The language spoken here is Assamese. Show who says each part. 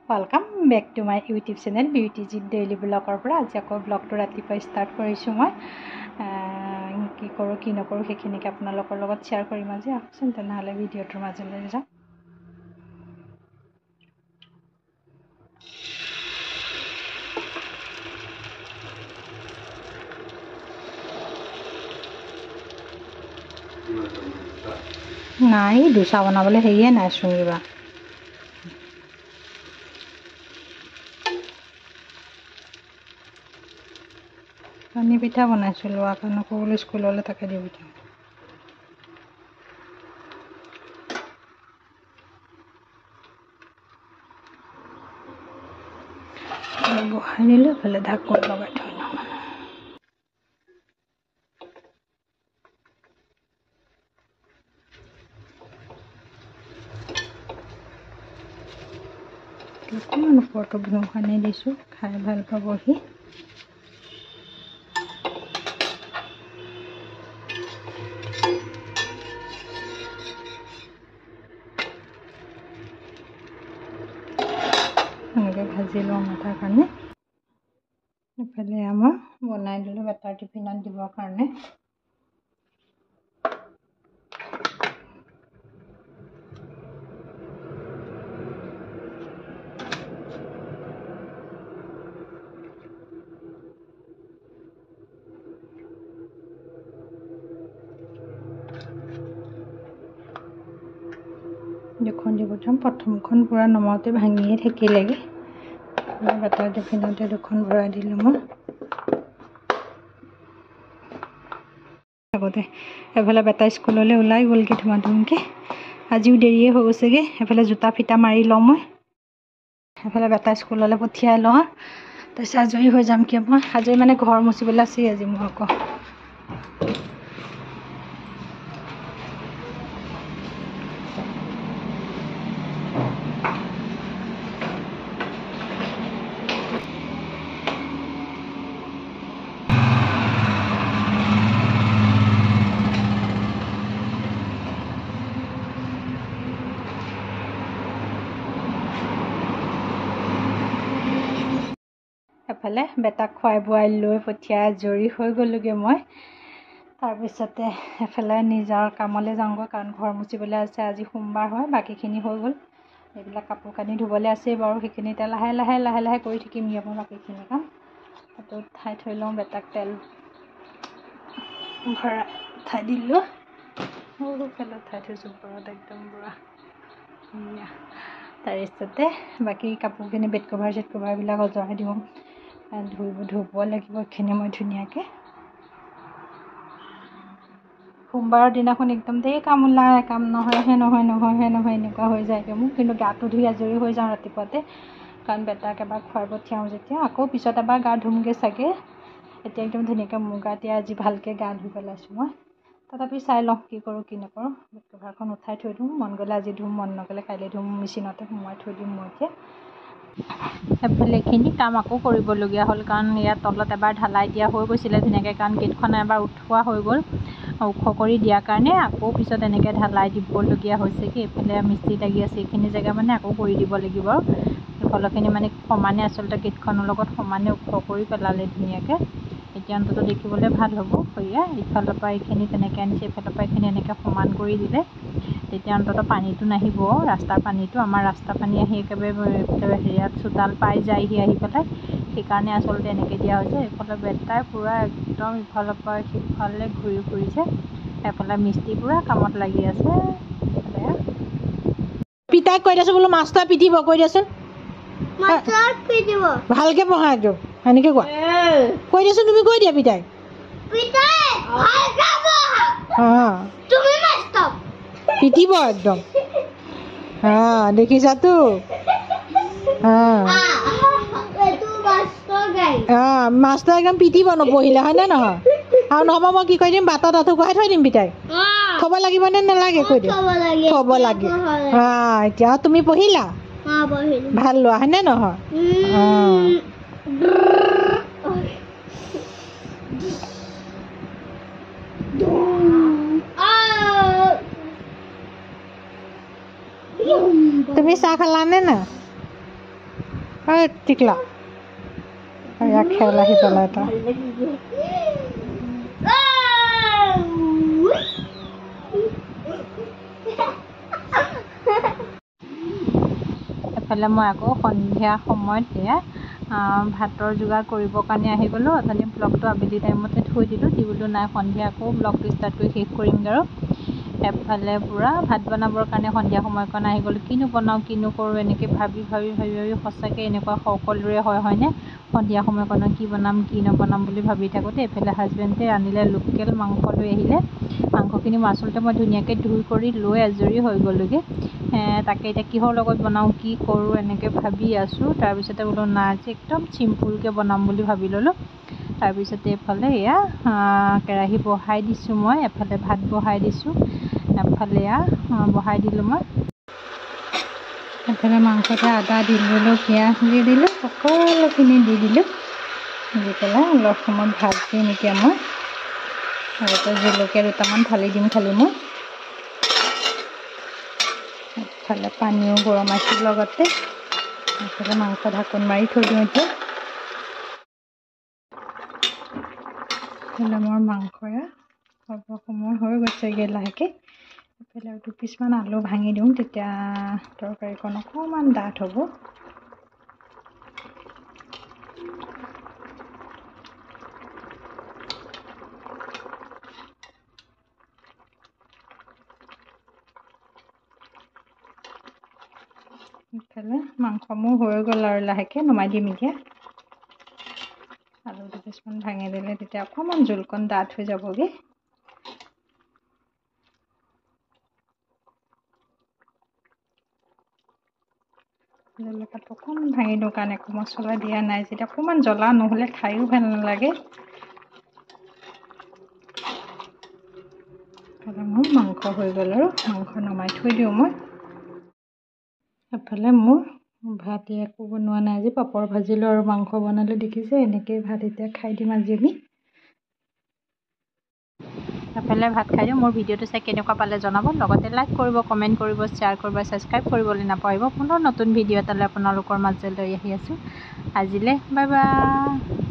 Speaker 1: Welcome back to my YouTube channel beauty G daily blogger पर आज आको ब्लग तो रातिपुवा स्टार्ट करिছোঁ মই কি কৰোঁ কি নকৰোঁ সেইখিনিকে আপোনালোকৰ লগত শ্বেয়াৰ কৰিম আজি আহকচোন তেনেহ'লে ভিডিঅ'টোৰ মাজলৈ যাওঁ। নাই ডোচা বনাবলৈ হেৰিয়ে নাইচোন কিবা পানী পিঠা বনাইছিলোঁ কাৰণে ক'বলৈ স্কুললৈ তাকে দি পঠিয়াম। বহাই দিলোঁ এফালে ঢাকোন লগাই থৈ লওঁ। অকণমান ওপৰটো ঘিউ সানি দিছোঁ, খাই ভাল পাবহি। এনেকৈ ভাজি লওঁ মাথাৰ কাৰণে। এফালে আমাৰ বনাই দিলোঁ বেটাৰ টিফিনত দিবৰ কাৰণে। দুখন দি পঠাম, প্ৰথমখন পূৰা নমাওঁতে ভাঙিয়ে থাকিলেগৈ। বেটাৰ টিফিনতে দুখন ভৰাই দিলোঁ মই। আগতে এফালে বেটা স্কুললৈ ওলাই গ'লগৈ ধুমাধুমকৈ, আজিও দেৰিয়ে হৈ গৈছেগৈ। এফালে জোতা ফিটা মাৰি লওঁ মই, এফালে বেটা স্কুললৈ পঠিয়াই লওঁ, তাৰপিছত আজৰি হৈ যাম। কিয় মই আজৰি মানে ঘৰ মুচিবলৈ আছেই আজি মোৰ আকৌ। এফালে বেটাক খুৱাই বোৱাই লৈ পঠিয়াই আজৰি হৈ গ'লোগৈ মই। তাৰপিছতে এফালে নিজৰ কামলৈ যাওঁগৈ, কাৰণ ঘৰ মুচিবলৈ আছে। আজি সোমবাৰ হয়, বাকীখিনি হৈ গ'ল। এইবিলাক কাপোৰ কানি ধুবলৈ আছেই বাৰু, সেইখিনিতে লাহে লাহে কৰি থাকিম। মই বাকীখিনি কাম তাতো উঠাই থৈ লওঁ। বেটাক তেল ভৰাই উঠাই দিলোঁ, সৰুফালে উঠাই থৈছোঁ ওপৰত একদম বুঢ়া। তাৰপিছতে বাকী কাপোৰখিনি বেড কভাৰ চেড কভাৰবিলাক অঁতৰাই দিওঁ, ধুব লাগিব এইখিনি মই ধুনীয়াকৈ। সোমবাৰৰ দিনাখন একদম ধেৰ কাম ওলায়, কাম নহয়হে নহয় এনেকুৱা হৈ যায়গৈ মোৰ। কিন্তু গাটো ধুই আজৰি হৈ যাওঁ ৰাতিপুৱাতে, কাৰণ বেটাক এবাৰ খুৱাই পঠিয়াওঁ যেতিয়া। আকৌ পিছত এবাৰ গা ধুমগৈ চাগে। এতিয়া একদম ধুনীয়াকৈ মোৰ গাত আজি ভালকৈ গা ধুই পেলাইছোঁ মই। তথাপি চাই লওঁ কি কৰোঁ কি নকৰোঁ। বেড কভাৰখন উঠাই থৈ দিওঁ, মন গ'লে আজি ধুম, মন নগ'লে কাইলৈ ধুম। মেচিনতে সোমোৱাই থৈ দিম মই এতিয়া। এফালে এইখিনি কাম আকৌ কৰিবলগীয়া হ'ল, কাৰণ ইয়াত তলত এবাৰ ঢালাই দিয়া হৈ গৈছিলে ধুনীয়াকৈ, কাৰণ গেটখন এবাৰ উঠোৱা হৈ গ'ল। ওখ কৰি দিয়াৰ কাৰণে আকৌ পিছত এনেকৈ ঢালাই দিবলগীয়া হৈছে। কি এইফালে মিস্ত্ৰী লাগি আছে, এইখিনি জেগা মানে আকৌ কৰি দিব লাগিব। তলৰখিনি মানে সমানে, আচলতে গেটখনৰ লগত সমানে ওখ কৰি পেলালে ধুনীয়াকৈ। এতিয়া অন্ততঃ দেখিবলৈ ভাল হ'ব। সেয়া ইফালৰ পৰা এইখিনি তেনেকৈ আনিছে, ইফালৰ পৰা এইখিনি এনেকৈ সমান কৰি দিলে তেতিয়া অন্ততঃ পানীটো নাহিব, ৰাস্তাৰ পানীটো। আমাৰ ৰাস্তা পানী আহি একেবাৰে হেৰিয়াত চোতাল পাই যায়হি আহি পেলাই, সেইকাৰণে আচলতে এনেকৈ দিয়া হৈছে। এইফালে বেটাই পূৰা একদম ইফালৰ পৰা সিফালে ঘূৰি ফুৰিছে, এফালে মিস্ত্ৰী পূৰা কামত লাগি আছে। পিতাইক কৈ দিয়াচোন বোলো, মাষ্টৰ পিটিব, কৈ দিয়াচোন। ভালকৈ পঢ়া একদম, সেনেকৈ কোৱা। কৈ দিয়াচোন, তুমি কৈ দিয়া পিতাইক। পিটিব একদম। দেখিছাতো, মাষ্টৰ একদম পিটিব নপঢ়িলে, হয়নে নহয়? আৰু নহ'ব মই কি কৰি দিম, বাটত আঁঠু কঢ়াই থৈ দিম পিতাইক। থ'ব লাগিব নে নালাগে কৈ দিম? থ'ব লাগে। এতিয়া তুমি পঢ়িলা, ভাল লোৱা, হয়নে নহয়? তুমি চাহ খালানে না? টিকলা এয়া খেল আহি পেলাই এটা এফালে মই আকৌ সন্ধিয়া সময়ত এয়া ভাতৰ যোগাৰ কৰিবৰ কাৰণে আহি গ'লোঁ। অথনি ব্লগটো আবেলি টাইমতে থৈ দিলোঁ, দি বোলো নাই সন্ধিয়া আকৌ ব্লগটো ষ্টাৰ্ট কৰি শেষ কৰিম আৰু। এফালে পূৰা ভাত বনাবৰ কাৰণে সন্ধিয়া সময়কণ আহি গ'লোঁ। কিনো বনাওঁ কিনো কৰোঁ এনেকৈ ভাবি সঁচাকৈ এনেকুৱা সকলোৰে হয়নে? সন্ধিয়া সময়কণত কি বনাম কি নবনাম বুলি ভাবি থাকোঁতে এইফালে হাজবেণ্ডে আনিলে লোকেল মাংস লৈ আহিলে। মাংসখিনি আচলতে মই ধুনীয়াকৈ ধুই কৰি লৈ আজৰি হৈ গ'লোগৈ। তাকে এতিয়া কিহৰ লগত বনাওঁ কি কৰোঁ এনেকৈ ভাবি আছোঁ। তাৰপিছতে বোলো নাই আজি একদম চিম্পুলকৈ বনাম বুলি ভাবি ল'লোঁ। তাৰপিছতে এইফালে এয়া কেৰাহী বহাই দিছোঁ মই, এফালে ভাত বহাই দিছোঁ, এফালে এয়া বহাই দিলোঁ মই। এফালে মাংসতে আদা দি দিলোঁ, পিঁয়াজ দি দিলোঁ, সকলোখিনি দি দিলোঁ। দি পেলাই অলপ সময় ভাজিম এতিয়া মই। আগতে জলকীয়া দুটামান ঢালি দিম খালি মই। এফালে পানীও গৰমাইছোঁ লগতে। এফালে মাংস ঢাকোন মাৰি থৈ দিওঁ এতিয়া। এফালে মোৰ মাংসৰে হ'ব সময় হৈ গৈছেগৈ লাহেকৈ। এফালে আৰু দুপিচমান আলু ভাঙি দিওঁ, তেতিয়া তৰকাৰীখন অকণমান ডাঠ হ'ব। ইফালে মাংস মোৰ হৈ গ'ল আৰু লাহেকৈ নমাই দিম এতিয়া। আলু দুপিচমান ভাঙি দিলে তেতিয়া অকণমান জোলকণ ডাঠ হৈ যাবগৈ। জলকীয়াটো অকণমান ভাঙি দিওঁ কাৰণ একো মছলা দিয়া নাই যেতিয়া, অকণমান জ্বলা নহ'লে খায়ো ভাল নালাগে। মোৰ মাংস হৈ গ'ল আৰু মাংস নমাই থৈ দিওঁ মই। এফালে মোৰ ভাত একো বনোৱা নাই আজি, পাপৰ ভাজিলোঁ আৰু মাংস বনালোঁ। দেখিছে এনেকৈয়ে ভাত এতিয়া খাই দিম আজি আমি। এফালে ভাত খাই দিওঁ। মোৰ ভিডিঅ'টো চাই কেনেকুৱা পালে জনাব, লগতে লাইক কৰিব, কমেণ্ট কৰিব, শ্বেয়াৰ কৰিব, ছাবস্ক্ৰাইব কৰিবলৈ নাপাহৰিব। পুনৰ নতুন ভিডিঅ' এটালৈ আপোনালোকৰ মাজলৈ আহি আছোঁ। আজিলৈ বাই বাই।